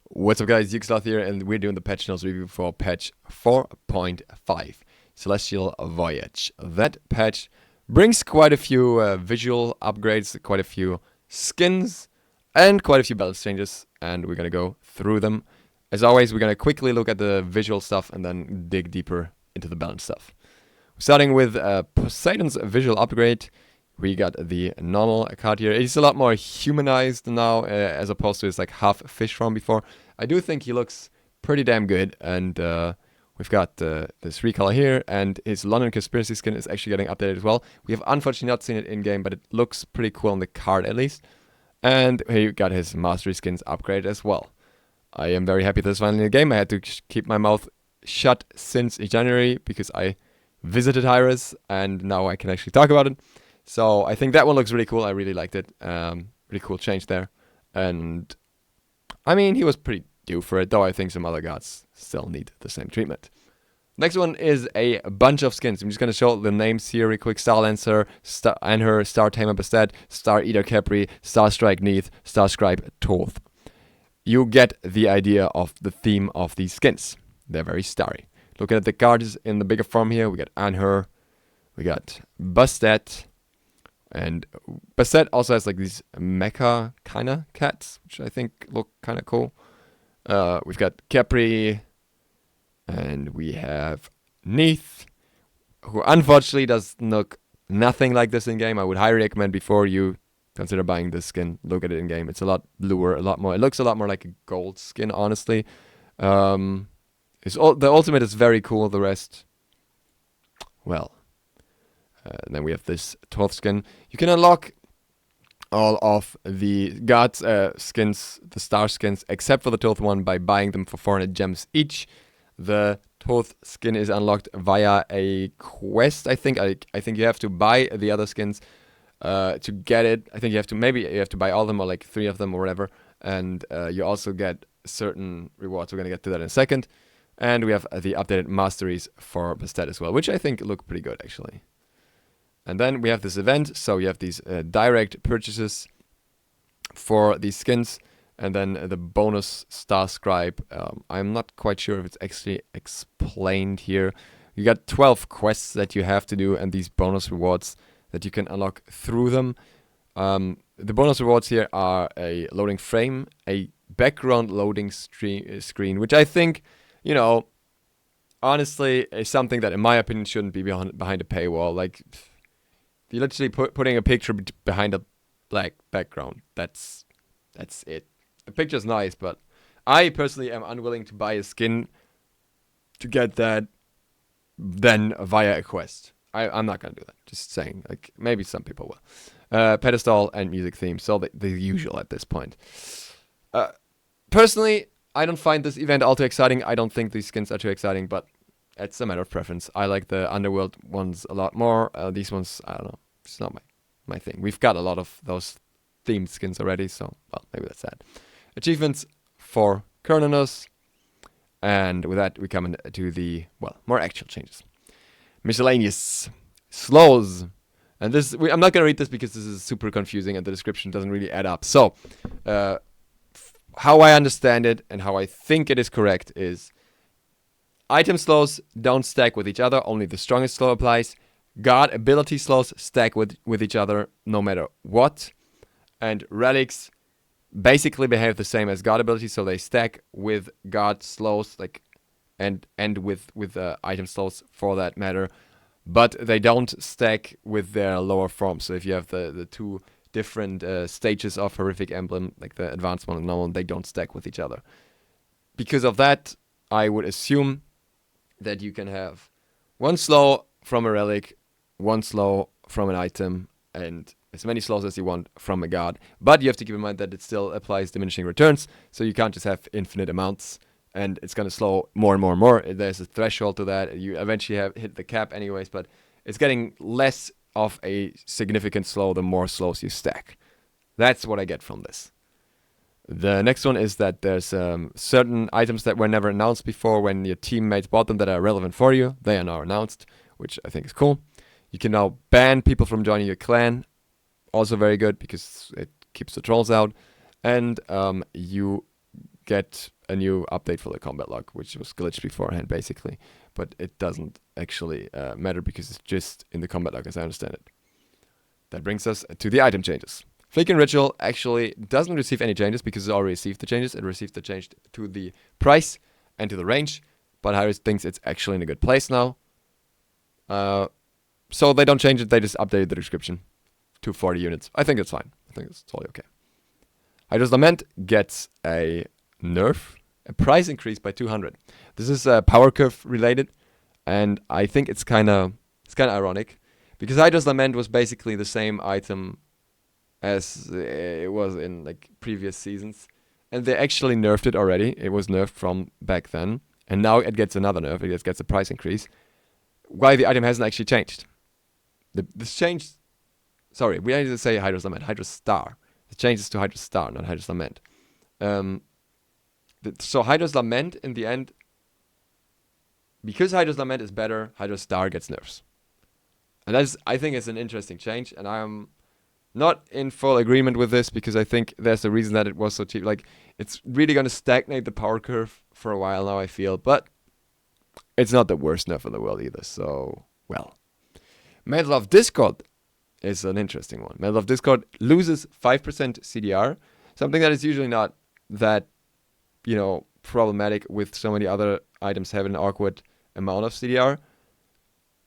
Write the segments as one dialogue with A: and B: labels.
A: What's up guys, ZiSotto here, and we're doing the patch notes review for patch 4.5, Celestial Voyage. That patch brings quite a few visual upgrades, quite a few skins, and quite a few balance changes, and we're gonna go through them. As always, we're gonna quickly look at the visual stuff and then dig deeper into the balance stuff. Starting with Poseidon's visual upgrade. We got the normal card here. He's a lot more humanized now, as opposed to his like half fish form before. I do think he looks pretty damn good, and we've got this recolor here, and his London Conspiracy skin is actually getting updated as well. We have unfortunately not seen it in game, but it looks pretty cool on the card at least. And he got his Mastery skins upgraded as well. I am very happy that it's finally in the game. I had to keep my mouth shut since January because I visited Hyres, and now I can actually talk about it. So I think that one looks really cool. I really liked it. Really cool change there. And I mean, he was pretty due for it, though I think some other gods still need the same treatment. Next one is a bunch of skins. I'm just going to show the names here real quick. Star Lancer, Anher, Star Tamer Bastet, Star Eater Capri, Star Strike Neath, Star Scribe Toth. You get the idea of the theme of these skins. They're very starry. Looking at the cards in the bigger form here, we got Anher, we got Bastet. And Bastet also has like these mecha kind of cats, which I think look kind of cool. We've got Capri, and we have Neath, who unfortunately does look nothing like this in game. I would highly recommend before you consider buying this skin, look at it in game. It's a lot bluer, a lot more. It looks a lot more like a gold skin, honestly. The ultimate is very cool. The rest, well. And then we have this 12th skin. You can unlock all of the god skins, the star skins, except for the 12th one by buying them for 400 gems each. The 12th skin is unlocked via a quest, I think. I think you have to buy the other skins to get it. I think you have to buy all of them or like 3 of them or whatever. And you also get certain rewards. We're going to get to that in a second. And we have the updated masteries for Bastet as well, which I think look pretty good actually. And then we have this event, so you have these direct purchases for these skins, and then the bonus Star Scribe. I'm not quite sure if it's actually explained here. You got 12 quests that you have to do, and these bonus rewards that you can unlock through them. The bonus rewards here are a loading frame, a background loading screen, which I think, you know, honestly, is something that, in my opinion, shouldn't be behind a paywall. Like, you're literally putting a picture behind a black background. That's it. The picture's nice, but I personally am unwilling to buy a skin to get that then via a quest. I'm not going to do that. Just saying. Like, maybe some people will. Pedestal and music theme. So the usual at this point. Personally, I don't find this event all too exciting. I don't think these skins are too exciting, but it's a matter of preference. I like the Underworld ones a lot more. These ones, I don't know. It's not my thing. We've got a lot of those themed skins already, so, well, maybe that's sad. Achievements for Cernunnos. And with that, we come into the, well, more actual changes. Miscellaneous. SLOTH. And this, I'm not going to read this because this is super confusing and the description doesn't really add up. So, how I understand it and how I think it is correct is item slows don't stack with each other, only the strongest slow applies. God ability slows stack with each other no matter what. And relics basically behave the same as God ability, so they stack with God slows, like and with item slows for that matter. But they don't stack with their lower form. So if you have the 2 different stages of Horrific Emblem, like the advanced one and normal, they don't stack with each other. Because of that, I would assume that you can have 1 slow from a relic, 1 slow from an item, and as many slows as you want from a god. But you have to keep in mind that it still applies diminishing returns, so you can't just have infinite amounts, and it's going to slow more and more and more. There's a threshold to that. You eventually hit the cap anyways, but it's getting less of a significant slow the more slows you stack. That's what I get from this. The next one is that there's certain items that were never announced before when your teammates bought them that are relevant for you. They are now announced, which I think is cool. You can now ban people from joining your clan. Also very good because it keeps the trolls out. And you get a new update for the combat log, which was glitched beforehand, basically. But it doesn't actually matter because it's just in the combat log, as I understand it. That brings us to the item changes. Flicker Ritual actually doesn't receive any changes because it already received the changes. It received the change to the price and to the range, but Hyris thinks it's actually in a good place now. So they don't change it, they just updated the description to 40 units. I think it's fine. I think it's totally okay. Hydra's Lament gets a nerf, a price increase by 200. This is power curve related, and I think it's kind of ironic because Hydra's Lament was basically the same item as it was in like previous seasons, and they actually nerfed it already. It was nerfed from back then, and now it gets another nerf. It gets a price increase. Why the item hasn't actually changed? This changed. Sorry, we need to say Hydra's Lament, Hydra's Star. The changes to Hydra's Star, not Hydra's Lament. So Hydra's Lament in the end, because Hydra's Lament is better, Hydra's Star gets nerfs, and I think it's an interesting change, and I'm not in full agreement with this because I think there's a reason that it was so cheap. Like, it's really going to stagnate the power curve for a while now, I feel. But it's not the worst nerf in the world either. So, well. Medal of Discord is an interesting one. Medal of Discord loses 5% CDR. Something that is usually not that, problematic with so many other items having an awkward amount of CDR.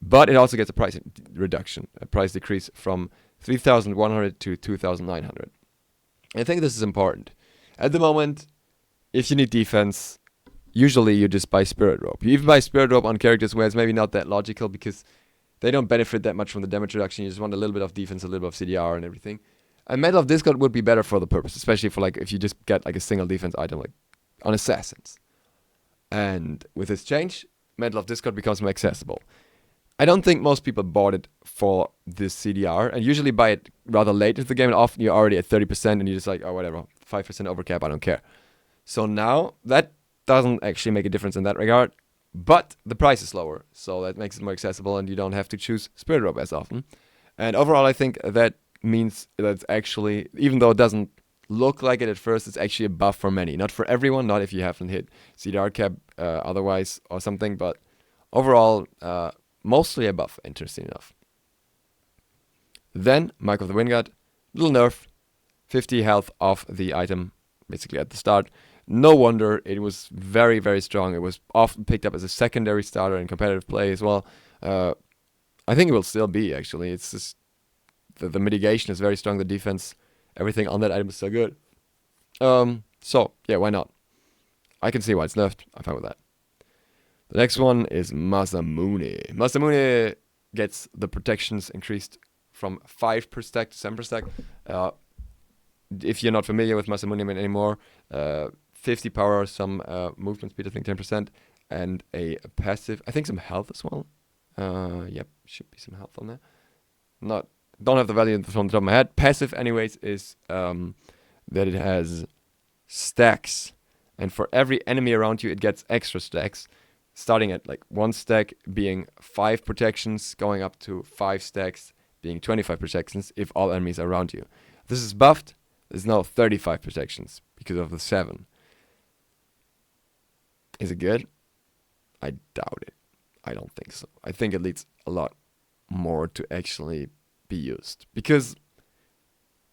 A: But it also gets a price reduction, a price decrease from 3,100 to 2,900. I think this is important. At the moment, if you need defense, usually you just buy Spirit Rope. You even buy Spirit Rope on characters where it's maybe not that logical because they don't benefit that much from the damage reduction. You just want a little bit of defense, a little bit of CDR and everything. And Medal of Discord would be better for the purpose, especially for like if you just get like a single defense item like on Assassins. And with this change, Medal of Discord becomes more accessible. I don't think most people bought it for this CDR, and usually buy it rather late into the game, and often you're already at 30%, and you're just like, oh, whatever, 5% overcap, I don't care. So now, that doesn't actually make a difference in that regard, but the price is lower, so that makes it more accessible, and you don't have to choose Spirit Rope as often. And overall, I think that means that it's actually, even though it doesn't look like it at first, it's actually a buff for many. Not for everyone, not if you haven't hit CDR cap otherwise or something, but overall, mostly a buff, interesting enough. Then, Mark of the Wingard, little nerf, 50 health off the item, basically at the start. No wonder, it was very, very strong. It was often picked up as a secondary starter in competitive play as well. I think it will still be, actually. It's just, the mitigation is very strong, the defense, everything on that item is so good. So, yeah, why not? I can see why it's nerfed. I'm fine with that. The next one is Masamune. Masamune gets the protections increased from 5 per stack to 7 per stack. If you're not familiar with Masamune anymore, 50 power, some movement speed, I think 10%, and a passive, I think some health as well. Yep, should be some health on there. Don't have the value from the top of my head. Passive, anyways, is that it has stacks, and for every enemy around you, it gets extra stacks. Starting at like 1 stack being 5 protections, going up to 5 stacks being 25 protections if all enemies are around you. This is buffed. There's now 35 protections because of the 7. Is it good? I doubt it. I don't think so. I think it needs a lot more to actually be used. Because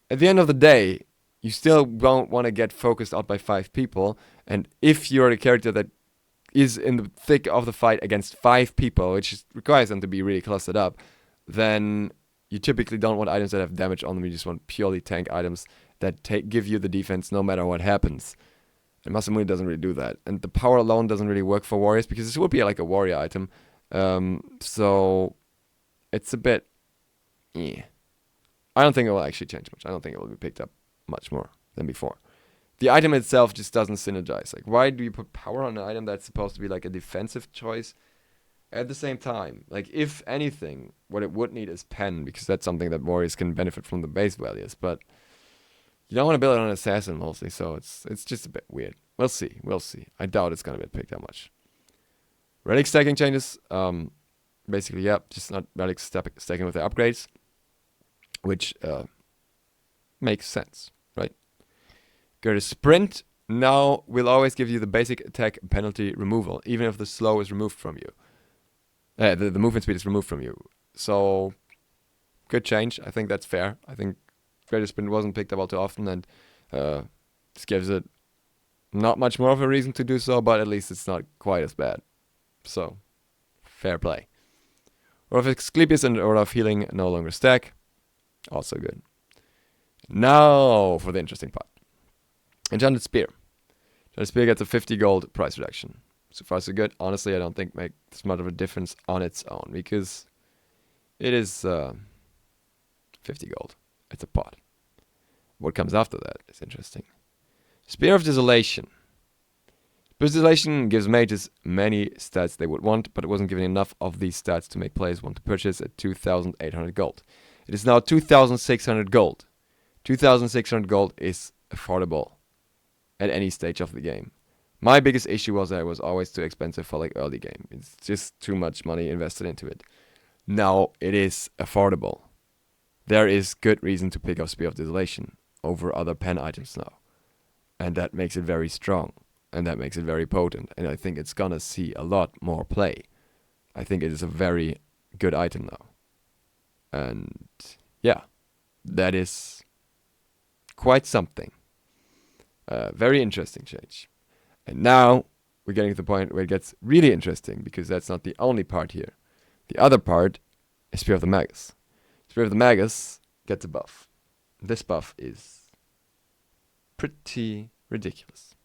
A: at the end of the day, you still don't want to get focused out by 5 people. And if you're a character that is in the thick of the fight against 5 people, which requires them to be really clustered up, then you typically don't want items that have damage on them. You just want purely tank items that give you the defense no matter what happens. And Masamune doesn't really do that. And the power alone doesn't really work for warriors because this would be like a warrior item. So it's a bit... I don't think it will actually change much. I don't think it will be picked up much more than before. The item itself just doesn't synergize. Like, why do you put power on an item that's supposed to be like a defensive choice at the same time? Like, if anything, what it would need is pen, because that's something that warriors can benefit from the base values. But you don't want to build it on assassin mostly, so it's just a bit weird. We'll see. I doubt it's going to be picked up much. Relic stacking changes. Basically, yeah, just not relic stacking with the upgrades, which makes sense, right? Go to sprint. now will always give you the basic attack penalty removal, even if the slow is removed from you. The movement speed is removed from you. So, good change. I think that's fair. I think Greater Sprint wasn't picked up all too often, and this gives it not much more of a reason to do so, but at least it's not quite as bad. So, fair play. Or if Asclepius and Order of Healing no longer stack, also good. Now for the interesting part. Enchanted Spear. Enchanted Spear gets a 50 gold price reduction. So far so good. Honestly, I don't think makes much of a difference on its own, because it is 50 gold. It's a pot. What comes after that is interesting. Spear of Desolation. Spear of Desolation gives mages many stats they would want, but it wasn't given enough of these stats to make players want to purchase at 2,800 gold. It is now 2,600 gold. 2,600 gold is affordable at any stage of the game. My biggest issue was that it was always too expensive for like early game. It's just too much money invested into it. Now it is affordable. There is good reason to pick up Spear of Desolation over other pen items now. And that makes it very strong. And that makes it very potent. And I think it's gonna see a lot more play. I think it is a very good item now. And yeah, that is quite something. Very interesting change. And now we're getting to the point where it gets really interesting, because that's not the only part here. The other part is Spear of the Magus. Spear of the Magus gets a buff. This buff is pretty ridiculous.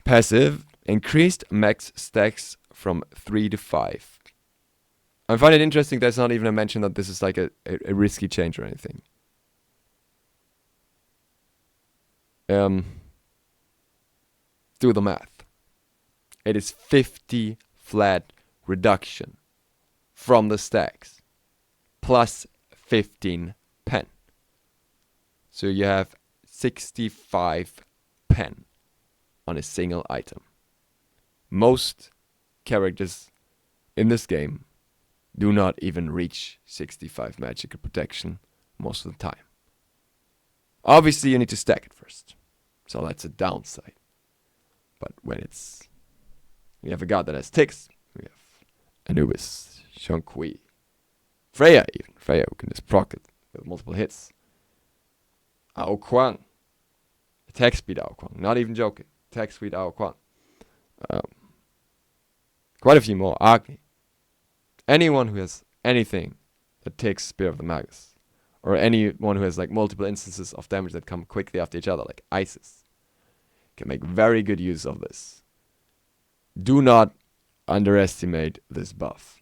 A: Passive, increased max stacks from 3 to 5. I find it interesting there's not even a mention that this is like a risky change or anything. Do the math. It is 50 flat reduction from the stacks plus 15 pen. So you have 65 pen on a single item. Most characters in this game do not even reach 65 magical protection most of the time. Obviously you need to stack it first, so that's a downside. But when you have a god that has ticks, we have Anubis, Shang-Kui, Freya even. Freya who can just proc it with multiple hits. Ao Kuang. Attack speed Ao Kuang. Not even joking. Attack speed Ao Kuang. Quite a few more. Agni. Anyone who has anything that takes Spear of the Magus. Or anyone who has like multiple instances of damage that come quickly after each other, like Isis, can make very good use of this. Do not underestimate this buff.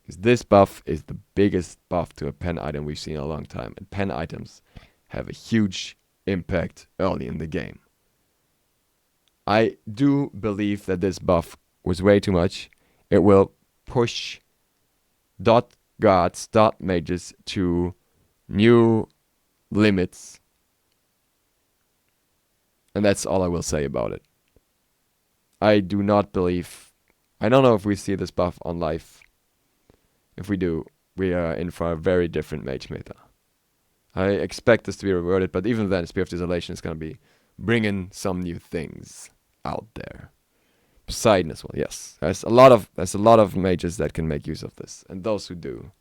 A: Because this buff is the biggest buff to a pen item we've seen in a long time. And pen items have a huge impact early in the game. I do believe that this buff was way too much. It will push dot gods, dot mages to new limits. And that's all I will say about it. I do not believe... I don't know if we see this buff on live. If we do, we are in for a very different mage meta. I expect this to be rewarded, but even then, Spear of Desolation is going to be bringing some new things out there. Poseidon as well, yes. There's a lot of mages that can make use of this. And those who do,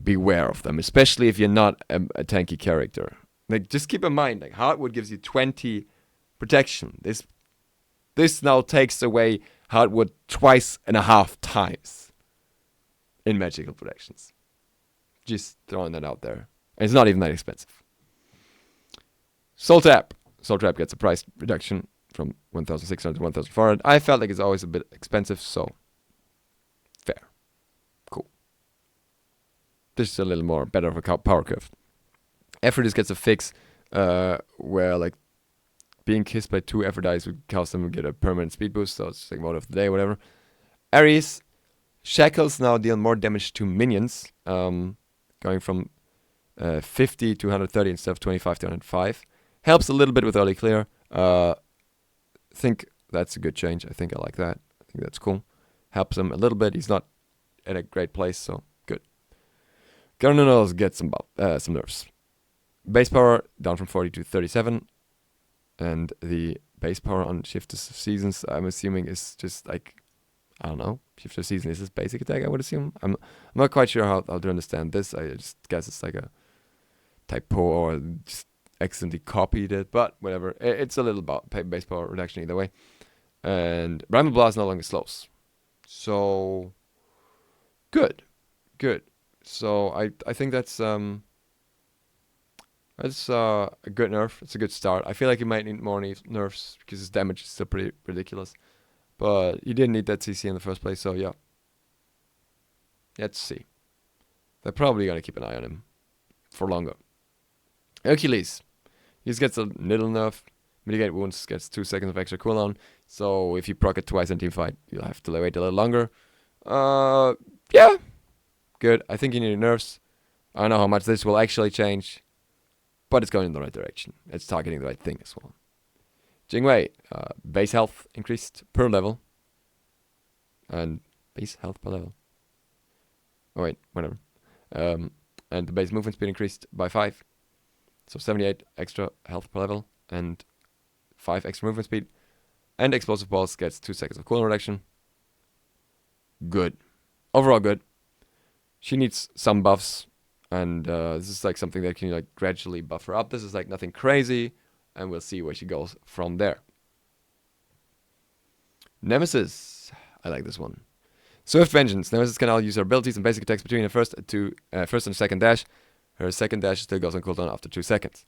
A: beware of them. Especially if you're not a tanky character. Like, just keep in mind, like, Hardwood gives you 20 protection. This now takes away Hardwood 2.5 times in magical protections. Just throwing that out there. And it's not even that expensive. Soul Trap. Soul Trap gets a price reduction from 1,600 to 1,400. I felt like it's always a bit expensive, so fair. Cool. This is a little more better of a power curve. Aphrodite gets a fix where like being kissed by 2 Aphrodites would cause them to get a permanent speed boost, so it's like mode of the day, whatever. Ares, Shackles now deal more damage to minions, going from 50 to 130 instead of 25 to 105. Helps a little bit with early clear. Think that's a good change. I think I like that. I think that's cool. Helps him a little bit. He's not at a great place, so good. Cernunnos gets some nerfs. Base power down from 40 to 37. And the base power on Shifters of Seasons, I'm assuming, is just like, I don't know, Shifter of Season is his basic attack, I would assume. I'm not quite sure how to understand this. I just guess it's like a typo or just accidentally copied it, but whatever. It's a little base power reduction either way. And Bramble Blast no longer slows. So, good. So I think that's a good nerf. It's a good start. I feel like you might need more nerfs because his damage is still pretty ridiculous. But you didn't need that CC in the first place, so yeah. Let's see. They're probably going to keep an eye on him for longer. Hercules. He just gets a little nerf. Mitigate wounds gets 2 seconds of extra cooldown. So if you proc it twice in team fight, you'll have to wait a little longer. Yeah. Good. I think you need nerfs. I don't know how much this will actually change, but it's going in the right direction. It's targeting the right thing as well. Jingwei, base health increased per level. And base health per level. Oh wait, whatever. And the base movement speed increased by 5. So 78 extra health per level and 5 extra movement speed. And explosive balls gets 2 seconds of cooldown reduction. Good. Overall good. She needs some buffs. And this is like something that can like gradually buff her up. This is like nothing crazy. And we'll see where she goes from there. Nemesis. I like this one. Swift Vengeance. Nemesis can now use her abilities and basic attacks between her first and second dash. Her second dash still goes on cooldown after 2 seconds.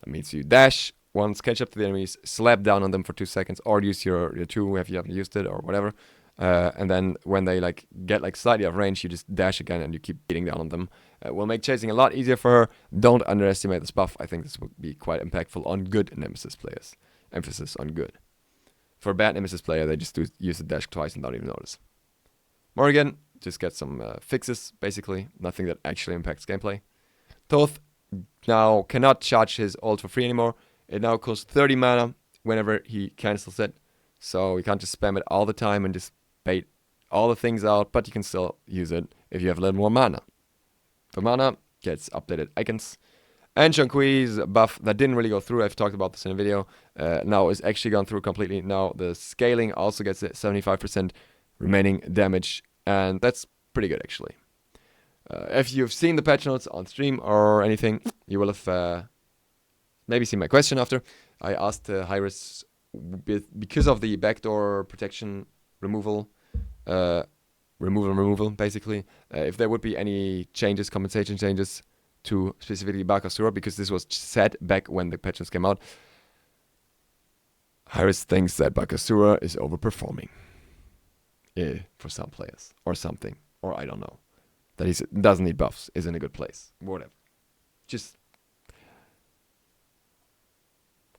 A: That means you dash once, catch up to the enemies, slap down on them for 2 seconds, or use your 2 if you haven't used it or whatever. And then when they like get like slightly off range, you just dash again and you keep beating down on them. Will make chasing a lot easier for her. Don't underestimate this buff. I think this would be quite impactful on good Nemesis players. Emphasis on good. For a bad Nemesis player, they just use the dash twice and don't even notice. Morrigan just gets some fixes, basically. Nothing that actually impacts gameplay. Thoth now cannot charge his ult for free anymore. It now costs 30 mana whenever he cancels it. So you can't just spam it all the time and just bait all the things out, but you can still use it if you have a little more mana. The mana gets updated icons. And Shankui's buff that didn't really go through, I've talked about this in a video, now is actually gone through completely. Now the scaling also gets 75% remaining damage, and that's pretty good actually. If you've seen the patch notes on stream or anything, you will have maybe seen my question after. I asked Hyris, because of the backdoor protection removal, basically, if there would be any changes, compensation changes to specifically Bakasura, because this was said back when the patch notes came out. Hyris thinks that Bakasura is overperforming for some players or something, or I don't know. That he doesn't need buffs, is in a good place, whatever.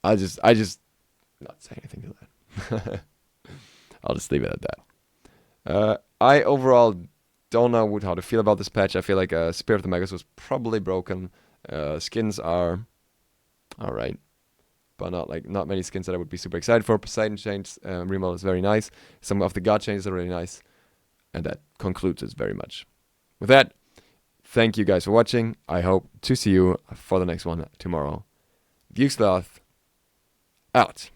A: I just not say anything to that. I'll just leave it at that. I overall don't know how to feel about this patch. I feel like Spirit of the Magus was probably broken. Skins are alright, but not many skins that I would be super excited for. Poseidon change remodel is very nice. Some of the god changes are really nice, and that concludes this very much. With that, thank you guys for watching. I hope to see you for the next one tomorrow. ZiSotto out.